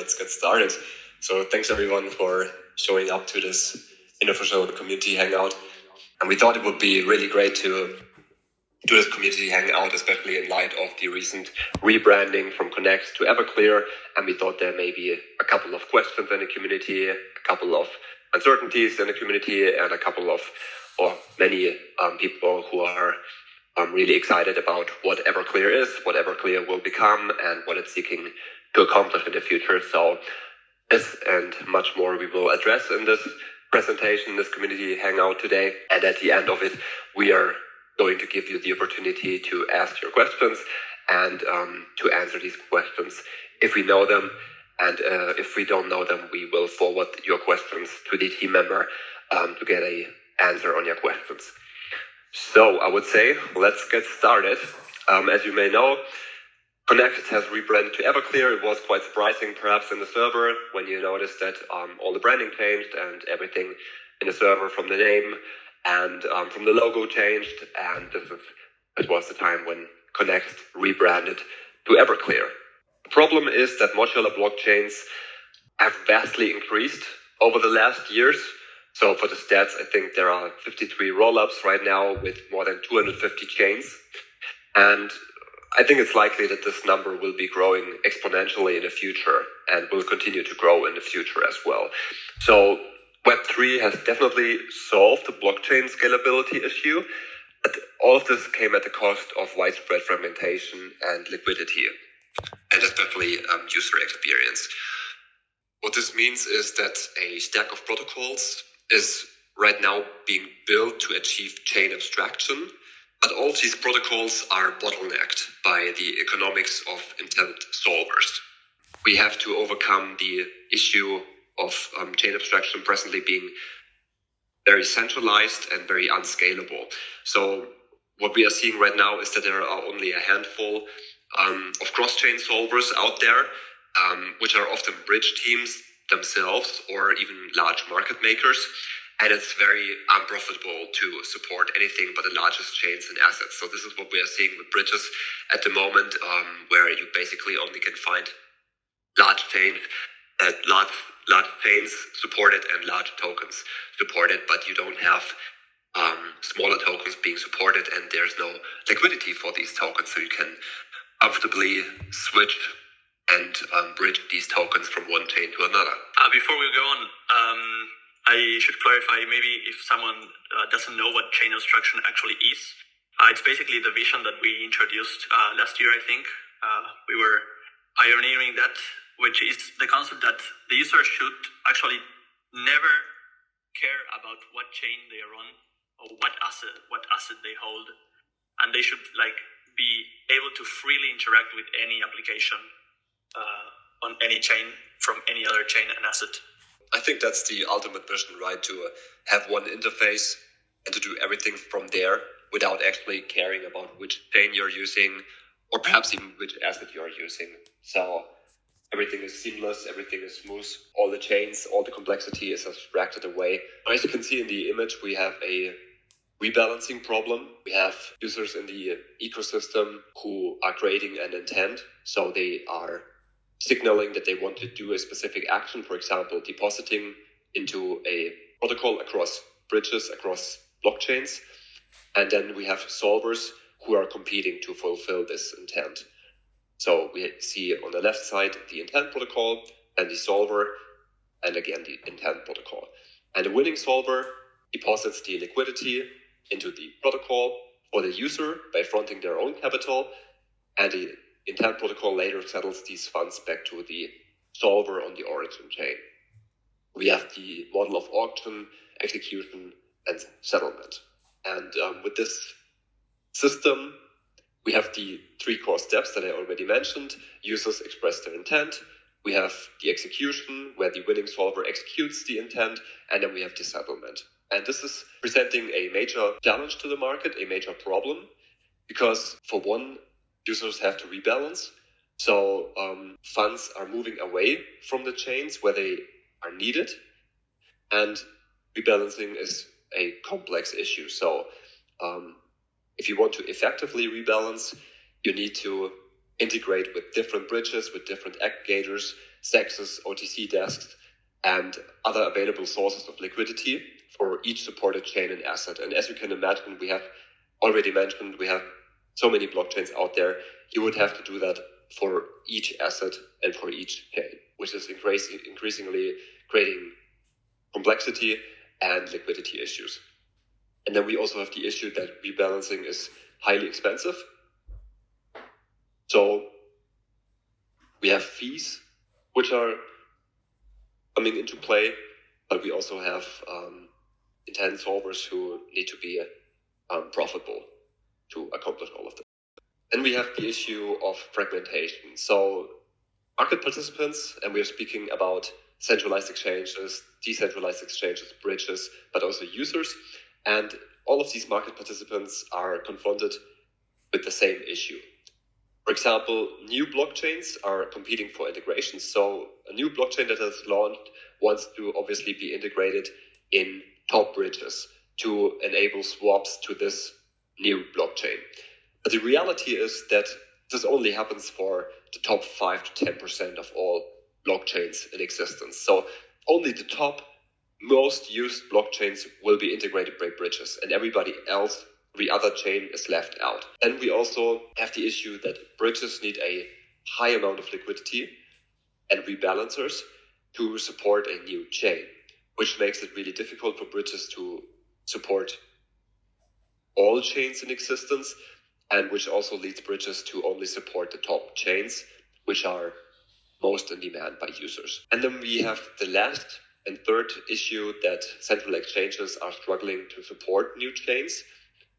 let's get started. So thanks everyone for showing up to this unofficial community hangout. And we thought it would be really great to do this community hangout, especially in light of the recent rebranding from Connext to Everclear. And we thought there may be a couple of questions in the community, a couple of uncertainties in the community, and a couple of, or many people who are really excited about what Everclear is, what Everclear will become, and what it's seeking to accomplish in the future. So this and much more we will address in this presentation, this community hangout today. And at the end of it, we are going to give you the opportunity to ask your questions and to answer these questions if we know them. And if we don't know them, we will forward your questions to the team member to get an answer on your questions. So I would say, let's get started. As you may know, Connext has rebranded to Everclear. It was quite surprising, perhaps, in the server when you noticed that all the branding changed and everything in the server from the name and from the logo changed. And it was the time when Connext rebranded to Everclear. The problem is that modular blockchains have vastly increased over the last years. So for the stats, I think there are 53 rollups right now with more than 250 chains. And I think it's likely that this number will be growing exponentially in the future and will continue to grow in the future as well. So Web3 has definitely solved the blockchain scalability issue, but all of this came at the cost of widespread fragmentation and liquidity, and especially user experience. What this means is that a stack of protocols is right now being built to achieve chain abstraction, but all these protocols are bottlenecked by the economics of intent solvers. We have to overcome the issue of chain abstraction presently being very centralized and very unscalable. So what we are seeing right now is that there are only a handful of cross-chain solvers out there, which are often bridge teams themselves or even large market makers. And it's very unprofitable to support anything but the largest chains and assets. So this is what we are seeing with bridges at the moment, where you basically only can find large chains supported and large tokens supported, but you don't have smaller tokens being supported, and there's no liquidity for these tokens, so you can comfortably switch and bridge these tokens from one chain to another. Before we go on, I should clarify, maybe if someone doesn't know what chain abstraction actually is. It's basically the vision that we introduced last year, I think. We were pioneering that, which is the concept that the user should actually never care about what chain they are on or what asset they hold. And they should be able to freely interact with any application on any chain from any other chain and asset. I think that's the ultimate mission, right? To have one interface and to do everything from there without actually caring about which chain you're using or perhaps even which asset you're using. So everything is seamless, everything is smooth, all the chains, all the complexity is abstracted away. As you can see in the image, we have a rebalancing problem. We have users in the ecosystem who are creating an intent. So they are signaling that they want to do a specific action, for example, depositing into a protocol across bridges, across blockchains. And then we have solvers who are competing to fulfill this intent. So we see on the left side the intent protocol and the solver, and again the intent protocol. And the winning solver deposits the liquidity into the protocol for the user by fronting their own capital, and the intent protocol later settles these funds back to the solver on the origin chain. We have the model of auction, execution, and settlement. And with this system, we have the three core steps that I already mentioned. Users express their intent. We have the execution, where the winning solver executes the intent, and then we have the settlement. And this is presenting a major challenge to the market, a major problem, because for one, users have to rebalance. So funds are moving away from the chains where they are needed. And rebalancing is a complex issue. So if you want to effectively rebalance, you need to integrate with different bridges, with different aggregators, CEXs, OTC desks, and other available sources of liquidity for each supported chain and asset. And as you can imagine, we have already mentioned, we have so many blockchains out there. You would have to do that for each asset and for each chain, which is increasingly creating complexity and liquidity issues. And then we also have the issue that rebalancing is highly expensive. So we have fees which are coming into play, but we also have intense solvers who need to be profitable to accomplish all of this. Then we have the issue of fragmentation. So market participants, and we are speaking about centralized exchanges, decentralized exchanges, bridges, but also users. And all of these market participants are confronted with the same issue. For example, new blockchains are competing for integration. So a new blockchain that has launched wants to obviously be integrated in top bridges to enable swaps to this new blockchain. But the reality is that this only happens for the top 5 to 10% of all blockchains in existence. So only the top most used blockchains will be integrated by bridges, and everybody else, the other chain, is left out. And we also have the issue that bridges need a high amount of liquidity and rebalancers to support a new chain, which makes it really difficult for bridges to support all chains in existence, and which also leads bridges to only support the top chains, which are most in demand by users. And then we have the last and third issue that central exchanges are struggling to support new chains.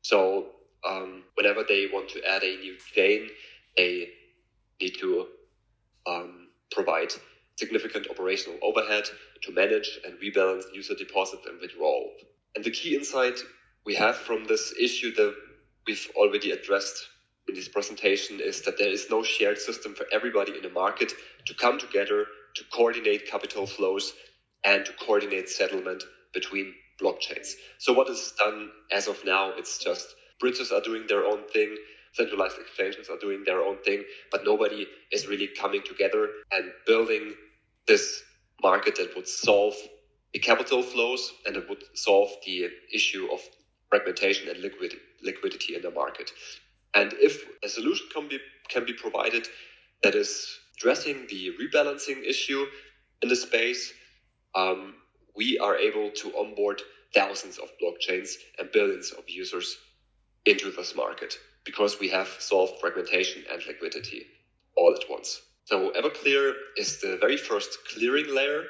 So whenever they want to add a new chain, they need to provide significant operational overhead to manage and rebalance user deposits and withdrawal. And the key insight we have from this issue that we've already addressed in this presentation is that there is no shared system for everybody in the market to come together to coordinate capital flows and to coordinate settlement between blockchains. So what is done as of now, it's just bridges are doing their own thing, centralized exchanges are doing their own thing, but nobody is really coming together and building this market that would solve the capital flows and it would solve the issue of fragmentation and liquidity in the market. And if a solution can be provided that is addressing the rebalancing issue in the space, we are able to onboard thousands of blockchains and billions of users into this market because we have solved fragmentation and liquidity all at once. So Everclear is the very first clearing layer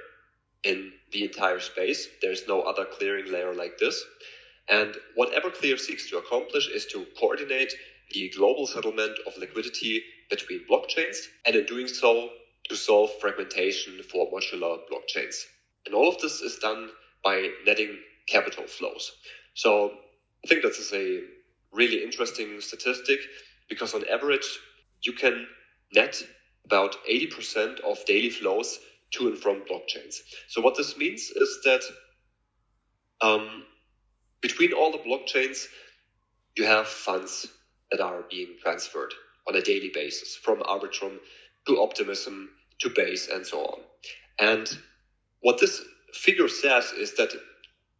in the entire space. There's no other clearing layer like this. And what Everclear seeks to accomplish is to coordinate the global settlement of liquidity between blockchains, and in doing so, to solve fragmentation for modular blockchains. And all of this is done by netting capital flows. So I think this is a really interesting statistic because on average, you can net about 80% of daily flows to and from blockchains. So what this means is that between all the blockchains, you have funds that are being transferred on a daily basis from Arbitrum to Optimism to Base and so on. And what this figure says is that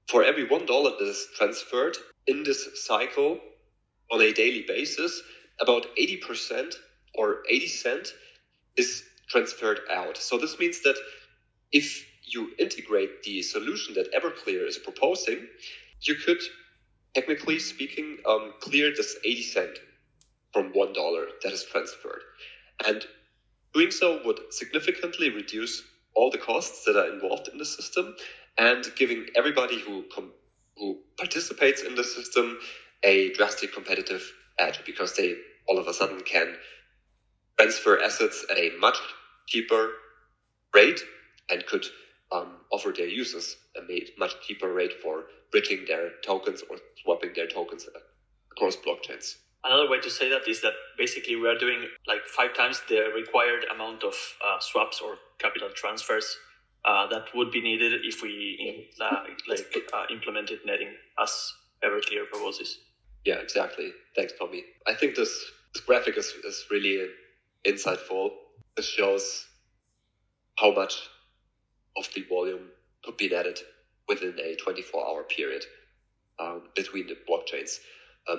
for every $1 that is transferred in this cycle on a daily basis, about 80% or 80 cents is transferred out. So this means that if you integrate the solution that Everclear is proposing, you could, technically speaking, clear this 80 cents from $1 that is transferred. And doing so would significantly reduce all the costs that are involved in the system and giving everybody who participates in the system a drastic competitive edge because they all of a sudden can transfer assets at a much cheaper rate and could offer their users a much cheaper rate for bridging their tokens or swapping their tokens across blockchains. Another way to say that is that basically we are doing like 5 times the required amount of swaps or capital transfers that would be needed if we implemented netting as Everclear proposes. Yeah, exactly. Thanks, Tommy. I think this graphic is really insightful. This shows how much of the volume could be netted within a 24-hour period between the blockchains.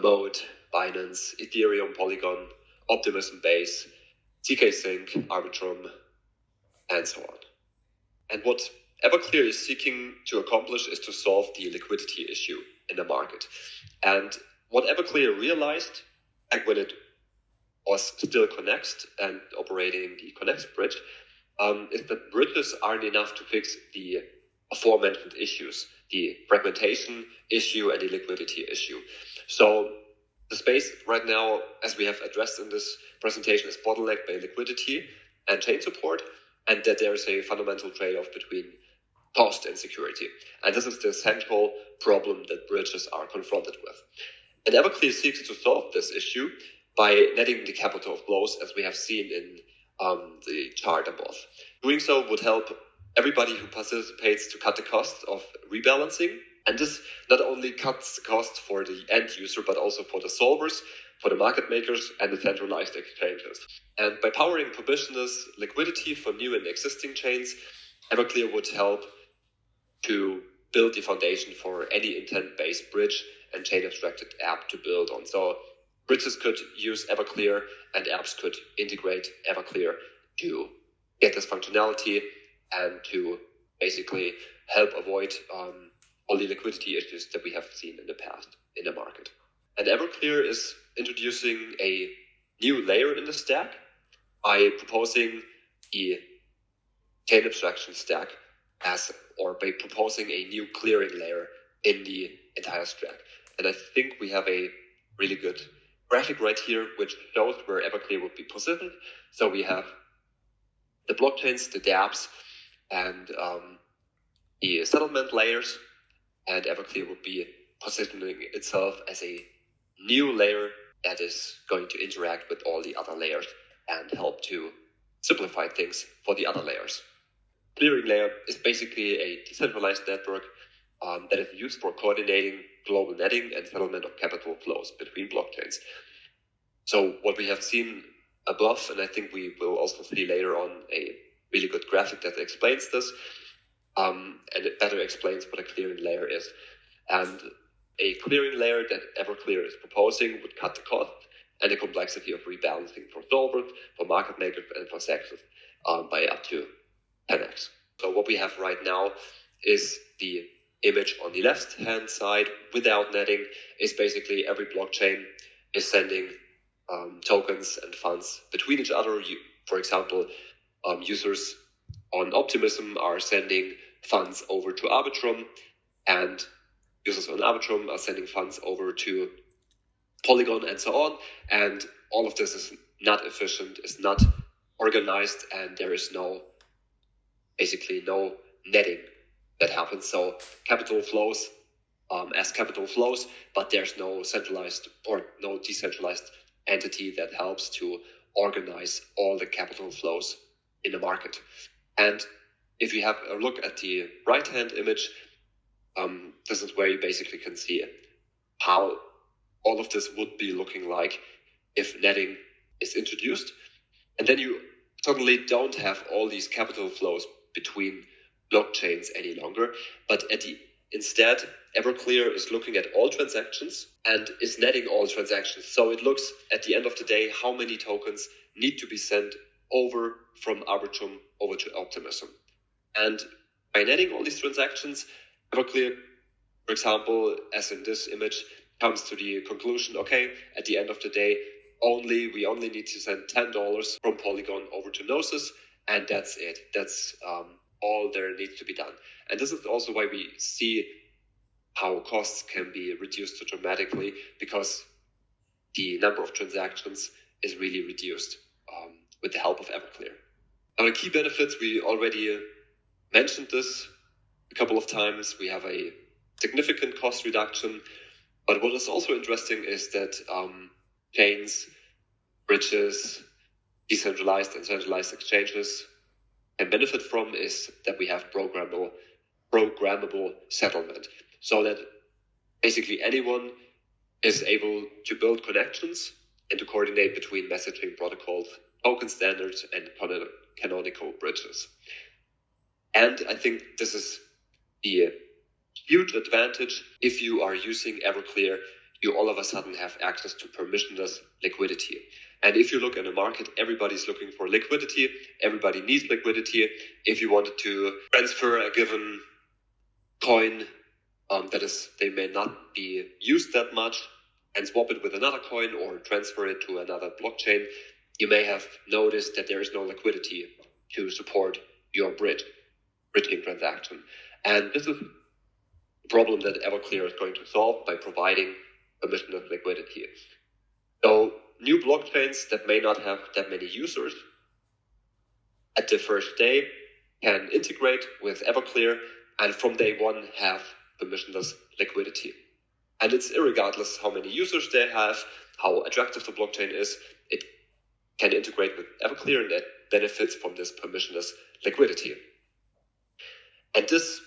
Mode, Binance, Ethereum, Polygon, Optimism Base, TK Sync, Arbitrum, and so on. And what Everclear is seeking to accomplish is to solve the liquidity issue in the market. And what Everclear realized, like when it was still Connext and operating the Connext bridge, is that bridges aren't enough to fix the aforementioned issues, the fragmentation issue and the liquidity issue. So the space right now, as we have addressed in this presentation, is bottlenecked by liquidity and chain support, and that there is a fundamental trade-off between cost and security. And this is the central problem that bridges are confronted with. And Everclear seeks to solve this issue by netting the capital flows, as we have seen in the chart above. Doing so would help everybody who participates to cut the cost of rebalancing. And this not only cuts the cost for the end user, but also for the solvers, for the market makers, and the centralized exchanges. And by powering permissionless liquidity for new and existing chains, Everclear would help to build the foundation for any intent-based bridge and chain-abstracted app to build on. So bridges could use Everclear and apps could integrate Everclear to get this functionality and to basically help avoid all the liquidity issues that we have seen in the past in the market. And Everclear is introducing a new layer in the stack by proposing the chain abstraction stack or by proposing a new clearing layer in the entire stack. And I think we have a really good graphic right here, which shows where Everclear would be positioned. So we have the blockchains, the dApps, and the settlement layers, and Everclear would be positioning itself as a new layer that is going to interact with all the other layers and help to simplify things for the other layers. Clearing layer is basically a decentralized network that is used for coordinating global netting and settlement of capital flows between blockchains. So what we have seen above, and I think we will also see later on a really good graphic that explains this, and it better explains what a clearing layer is. And a clearing layer that Everclear is proposing would cut the cost and the complexity of rebalancing for solvers, for market makers, and for sectors by up to 10x. So what we have right now is the image on the left-hand side without netting is basically every blockchain is sending tokens and funds between each other. For example, users on Optimism are sending funds over to Arbitrum, and users on Arbitrum are sending funds over to Polygon, and so on. And all of this is not efficient, is not organized, and there is basically no netting that happens. So capital flows as capital flows, but there's no centralized or no decentralized entity that helps to organize all the capital flows in the market. And if you have a look at the right-hand image, this is where you basically can see how all of this would be looking like if netting is introduced. And then you suddenly don't have all these capital flows between blockchains any longer, but instead, Everclear is looking at all transactions and is netting all transactions. So it looks at the end of the day how many tokens need to be sent over from Arbitrum over to Optimism. And by netting all these transactions, Everclear, for example, as in this image, comes to the conclusion, okay, at the end of the day, we only need to send $10 from Polygon over to Gnosis, and that's it. That's all there needs to be done. And this is also why we see how costs can be reduced so dramatically, because the number of transactions is really reduced with the help of Everclear. Now, the key benefits, we already mentioned this a couple of times. We have a significant cost reduction, but what is also interesting is that chains, bridges, decentralized and centralized exchanges can benefit from is that we have programmable settlement, so that basically anyone is able to build connections and to coordinate between messaging protocols, token standards, and canonical bridges. And I think this is the huge advantage. If you are using Everclear, you all of a sudden have access to permissionless liquidity. And if you look in the market, everybody's looking for liquidity. Everybody needs liquidity. If you wanted to transfer a given coin they may not be used that much and swap it with another coin or transfer it to another blockchain, you may have noticed that there is no liquidity to support your bridging transaction. And this is a problem that Everclear is going to solve by providing permissionless liquidity. So new blockchains that may not have that many users at the first day can integrate with Everclear and from day one have permissionless liquidity. And it's irregardless how many users they have, how attractive the blockchain is, it can integrate with Everclear and it benefits from this permissionless liquidity. And this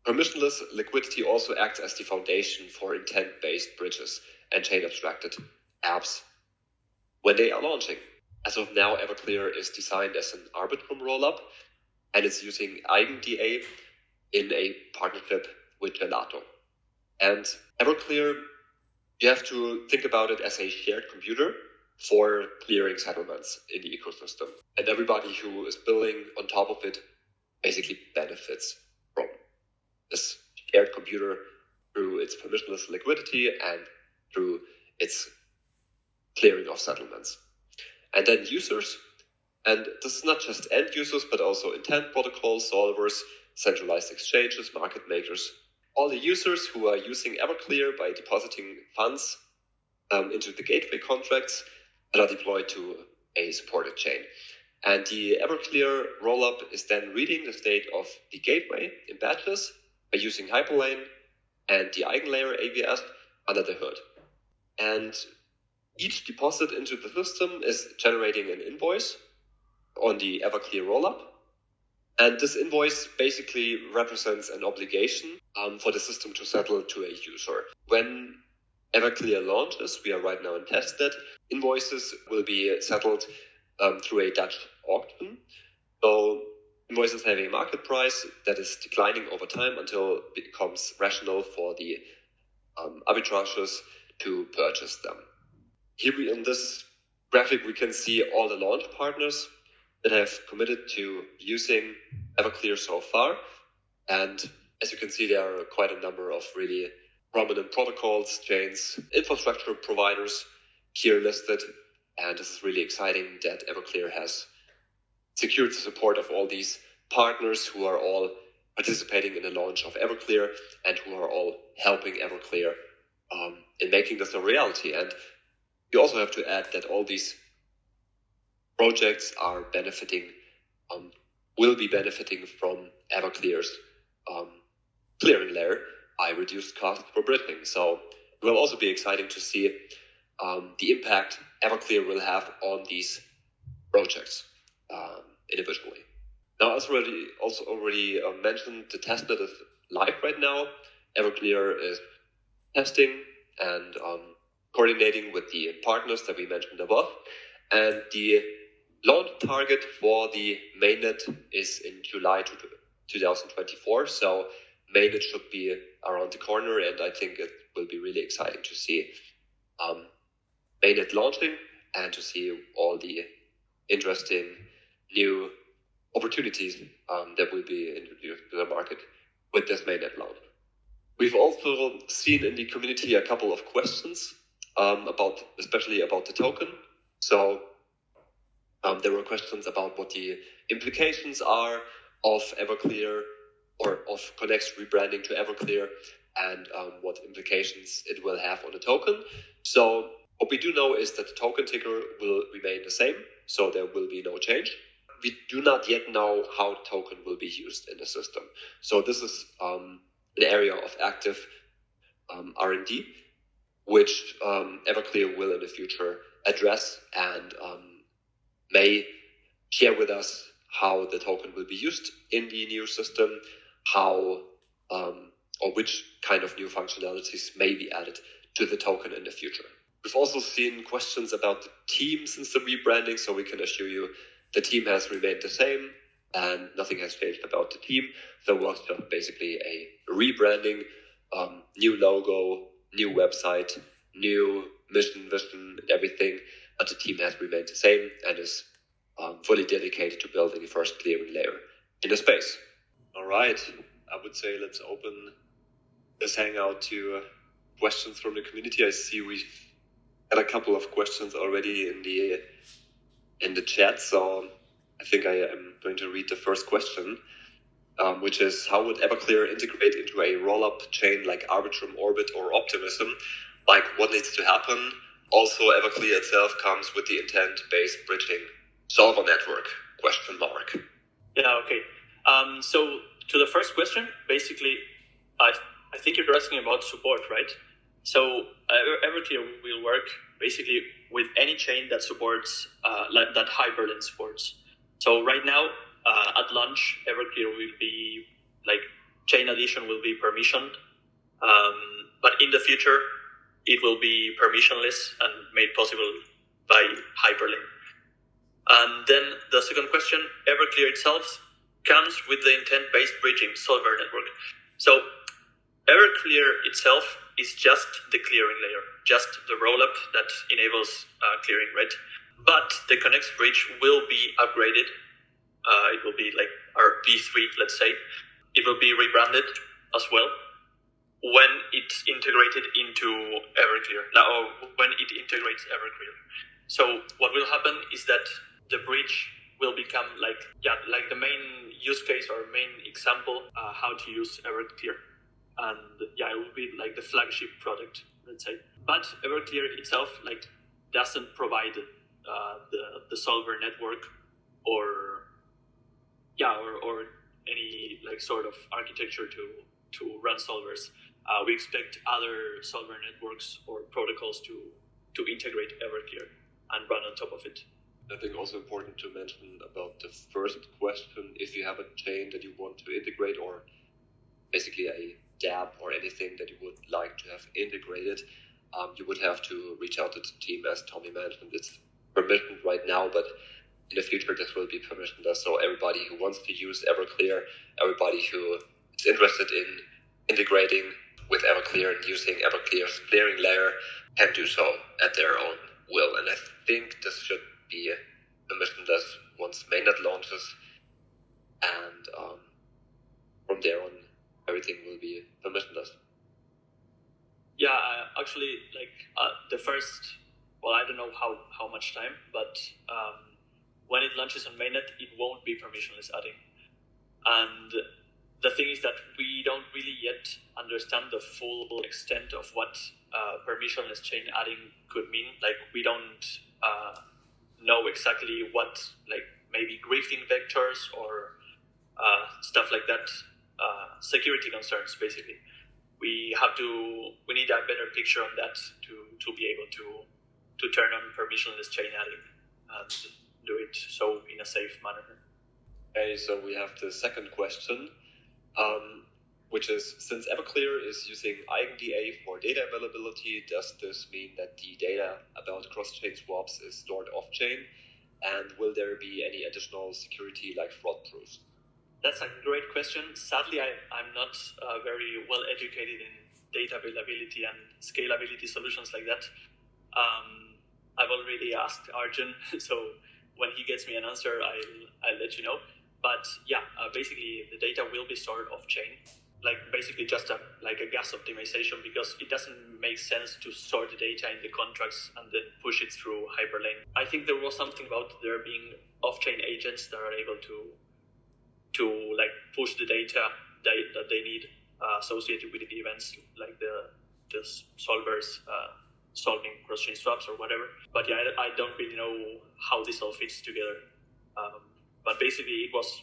permissionless liquidity also acts as the foundation for intent-based bridges and chain-abstracted apps when they are launching. As of now, Everclear is designed as an Arbitrum rollup, and it's using EigenDA in a partnership with Gelato. And Everclear, you have to think about it as a shared computer for clearing settlements in the ecosystem. And everybody who is building on top of it basically benefits from this shared computer through its permissionless liquidity and through its clearing of settlements. And then users, and this is not just end users, but also intent protocols, solvers, centralized exchanges, market makers, all the users who are using Everclear by depositing funds into the gateway contracts that are deployed to a supported chain. And the Everclear rollup is then reading the state of the gateway in batches by using Hyperlane and the Eigenlayer AVS under the hood. And each deposit into the system is generating an invoice on the Everclear rollup. And this invoice basically represents an obligation for the system to settle to a user. When Everclear launches, we are right now in testnet, invoices will be settled through a Dutch auction. So invoices have a market price that is declining over time until it becomes rational for the arbitrages to purchase them. Here in this graphic, we can see all the launch partners that have committed to using Everclear so far. And as you can see, there are quite a number of really prominent protocols, chains, infrastructure providers here listed. And this is really exciting that Everclear has secured the support of all these partners who are all participating in the launch of Everclear and who are all helping Everclear in making this a reality. And you also have to add that all these projects are will be benefiting from Everclear's clearing layer by reduced cost for bridging. So it will also be exciting to see the impact Everclear will have on these projects individually. Now, as already mentioned, the testnet is live right now. Everclear is testing and coordinating with the partners that we mentioned above. And the launch target for the mainnet is in July 2024. So mainnet should be around the corner, and I think it will be really exciting to see mainnet launching and to see all the interesting new opportunities that will be introduced to the market with this mainnet launch. We've also seen in the community a couple of questions especially about the token. So there were questions about what the implications are of Everclear or of Connext rebranding to Everclear and what implications it will have on the token. So what we do know is that the token ticker will remain the same, so there will be no change. We do not yet know how the token will be used in the system. So this is an area of active R&D, which Everclear will in the future address and may share with us how the token will be used in the new system, how or which kind of new functionalities may be added to the token in the future. We've also seen questions about the team since the rebranding, so we can assure you the team has remained the same. and nothing has changed about the team. There was just basically a rebranding, new logo, new website, new mission, vision, and everything. But the team has remained the same and is fully dedicated to building the first clearing layer in the space. All right, I would say let's open this Hangout to questions from the community. I see we've had a couple of questions already in the chat, so I think I am going to read the first question, which is, how would Everclear integrate into a roll-up chain like Arbitrum, Orbit, or Optimism? Like, what needs to happen? Also, Everclear itself comes with the intent-based bridging solver network, question mark. Yeah, okay. So to the first question, basically, I think you're asking about support, right? So Everclear will work basically with any chain that supports, that Hyperlink supports. So right now, at launch, Everclear will be, like, chain addition will be permissioned. But in the future, it will be permissionless and made possible by Hyperlink. And then the second question, Everclear itself comes with the intent-based bridging solver network. So Everclear itself is just the clearing layer, just the rollup that enables clearing, right? But the Connext bridge will be upgraded. It will be like our V3, let's say. It will be rebranded as well when it's integrated into Everclear. Now, when it integrates Everclear. So what will happen is that the bridge will become like the main use case or main example how to use Everclear. And it will be like the flagship product, let's say. But Everclear itself doesn't provide the solver network or any sort of architecture to run solvers. We expect other solver networks or protocols to integrate Everclear and run on top of it. I think also important to mention about the first question, if you have a chain that you want to integrate or basically a dApp or anything that you would like to have integrated, you would have to reach out to the team, as Tommy mentioned. It's permissioned right now, but in the future this will be permissionless. So everybody who wants to use Everclear, everybody who is interested in integrating with Everclear and using Everclear's clearing layer can do so at their own will. And I think this should be permissionless once mainnet launches, and from there on everything will be permissionless. Yeah, actually, the first, I don't know how much time, but when it launches on mainnet, it won't be permissionless adding. And the thing is that we don't really yet understand the full extent of what permissionless chain adding could mean. We don't know exactly what, maybe griefing vectors or stuff like that, security concerns, basically. We need a better picture on that to be able to turn on permissionless chain adding and do it so in a safe manner. Okay, so we have the second question, which is, since Everclear is using EigenDA for data availability, does this mean that the data about cross-chain swaps is stored off-chain? And will there be any additional security like fraud proofs? That's a great question. Sadly, I'm not very well educated in data availability and scalability solutions like that. I've already asked Arjun, so when he gets me an answer, I'll let you know. But basically the data will be stored off-chain, basically just a gas optimization, because it doesn't make sense to store the data in the contracts and then push it through Hyperlink. I think there was something about there being off-chain agents that are able to push the data that they need associated with the events, like the solvers solving cross-chain swaps or whatever. But I don't really know how this all fits together. But basically it was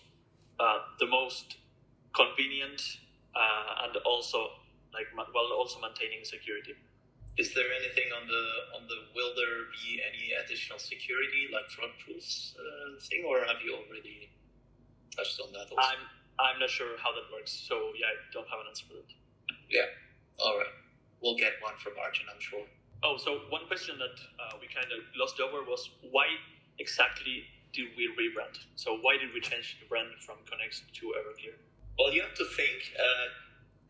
the most convenient and also also maintaining security. Is there anything on the will there be any additional security like fraud proofs thing, or have you already touched on that also? I'm not sure how that works, so I don't have an answer for that. Yeah, all right. We'll get one from Arjun, I'm sure. Oh, so one question that we kind of glossed over was, why exactly did we rebrand? So why did we change the brand from Connext to Everclear? Well, you have to think,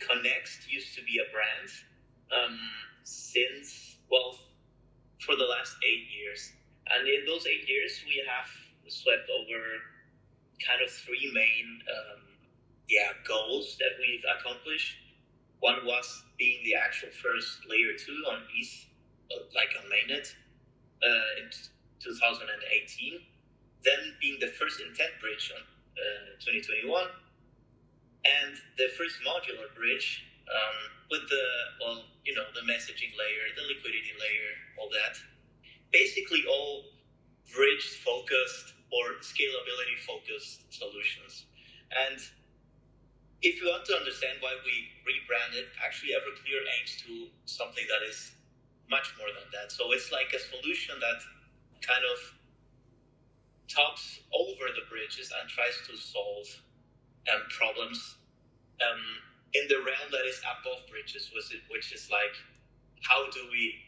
Connext used to be a brand for the last 8 years. And in those 8 years, we have swept over kind of three main goals that we've accomplished. One was being the actual first layer 2 on ETH, like on mainnet, in 2018. Then being the first intent bridge on 2021. And the first modular bridge with the messaging layer, the liquidity layer, all that. Basically all bridge-focused or scalability-focused solutions. And if you want to understand why we rebranded, actually Everclear aims to something that is much more than that. So it's like a solution that kind of tops over the bridges and tries to solve problems in the realm that is above bridges, which is like, how do we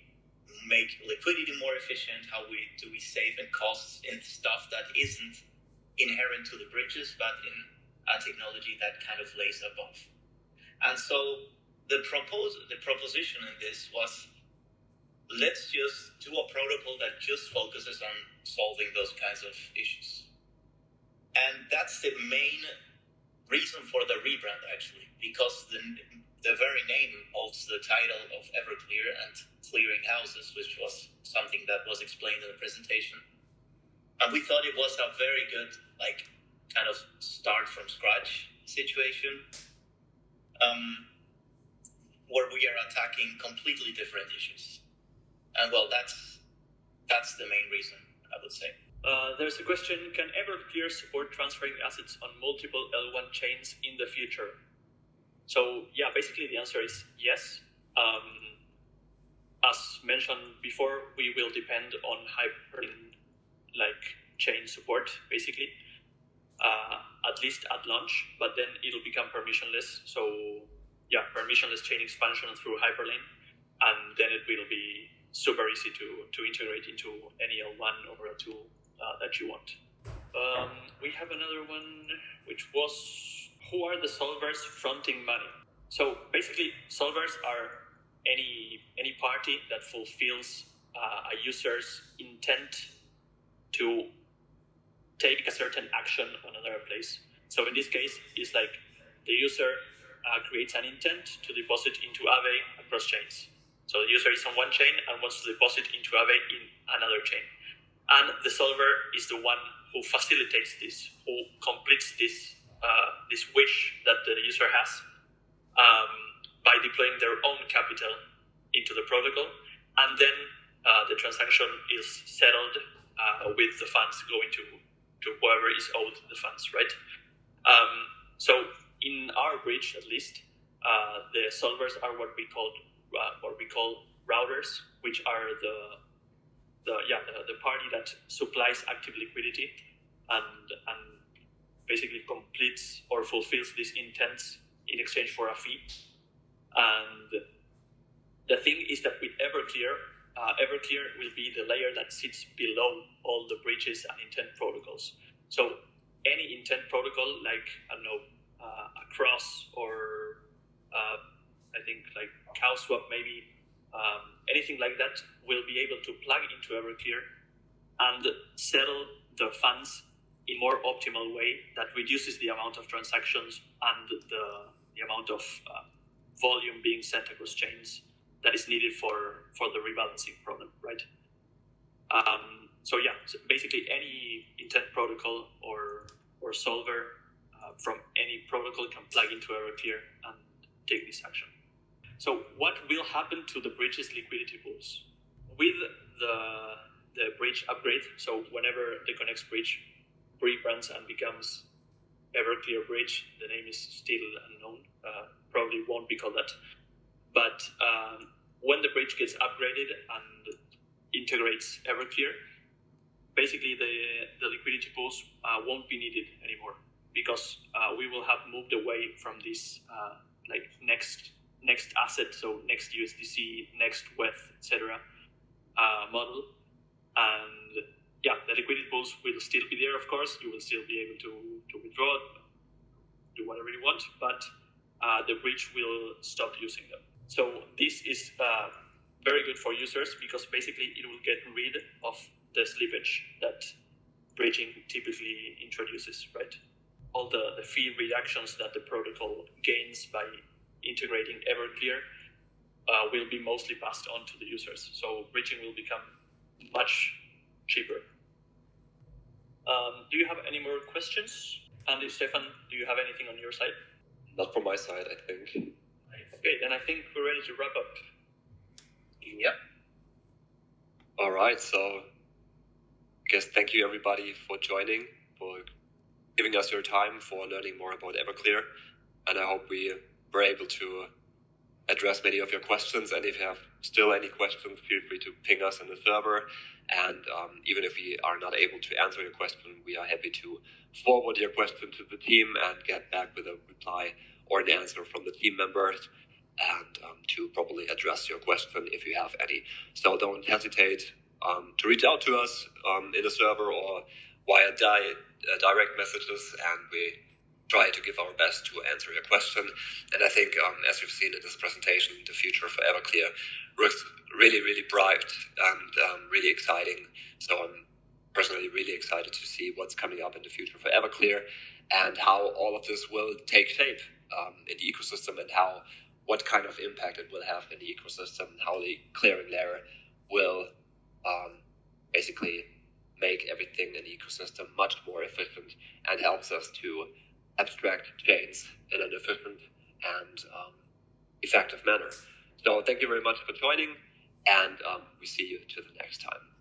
make liquidity more efficient? How do we save in costs in stuff that isn't inherent to the bridges, but in a technology that kind of lays above? And so the proposition in this was, let's just do a protocol that just focuses on solving those kinds of issues. And that's the main reason for the rebrand, actually, because the very name holds the title of Everclear and clearing houses, which was something that was explained in the presentation. And we thought it was a very good, kind of start from scratch situation, where we are attacking completely different issues. And well, that's the main reason, I would say. There's a question, can Everclear support transferring assets on multiple L1 chains in the future? So yeah, basically the answer is yes. As mentioned before, we will depend on Hyperlink chain support, basically, at least at launch, but then it'll become permissionless. So yeah, permissionless chain expansion through Hyperlink, and then it will be super easy to integrate into any L1 or L2 that you want. We have another one, which was, who are the solvers fronting money? So basically, solvers are any party that fulfills a user's intent to take a certain action on another place. So in this case, it's like the user creates an intent to deposit into Aave across chains. So the user is on one chain and wants to deposit into Aave in another chain. And the solver is the one who facilitates this, who completes this wish that the user has by deploying their own capital into the protocol. And then the transaction is settled with the funds going to whoever is owed the funds, right? So in our bridge, at least, the solvers are what we call routers, which are the party that supplies active liquidity and basically completes or fulfills these intents in exchange for a fee. And the thing is that with Everclear, Everclear will be the layer that sits below all the bridges and intent protocols. So any intent protocol, like, I don't know, a cross or I think like CowSwap maybe, anything like that will be able to plug into Everclear and settle the funds in more optimal way that reduces the amount of transactions and the amount of volume being sent across chains that is needed for the rebalancing problem, right? So basically any intent protocol or solver from any protocol can plug into Everclear and take this action. So what will happen to the bridge's liquidity pools? With the bridge upgrade, so whenever the Connext bridge rebrands and becomes Everclear bridge, the name is still unknown, probably won't be called that. But when the bridge gets upgraded and integrates Everclear, basically the liquidity pools won't be needed anymore, because we will have moved away from this next asset, so next USDC, next WETH, etc. model. And the liquidity pools will still be there, of course. You will still be able to withdraw, do whatever you want, but the bridge will stop using them. So this is very good for users because basically it will get rid of the slippage that bridging typically introduces, right? All the fee reductions that the protocol gains by integrating Everclear will be mostly passed on to the users. So bridging will become much cheaper. Do you have any more questions? Andy, Stefan, do you have anything on your side? Not from my side, I think. Okay, then I think we're ready to wrap up. Yep. All right, so I guess thank you everybody for joining, for giving us your time, for learning more about Everclear. And I hope we were able to address many of your questions. And if you have still any questions, feel free to ping us in the server. And even if we are not able to answer your question, we are happy to forward your question to the team and get back with a reply or an answer from the team members, and to properly address your question if you have any. So don't hesitate to reach out to us in the server or via direct messages, and we try to give our best to answer your question. And I think, as you've seen in this presentation, the future for Everclear looks really, really bright and really exciting. So I'm personally really excited to see what's coming up in the future for Everclear and how all of this will take shape in the ecosystem, and what kind of impact it will have in the ecosystem, how the clearing layer will basically make everything in the ecosystem much more efficient and helps us to abstract chains in an efficient and effective manner. So thank you very much for joining, and we see you to the next time.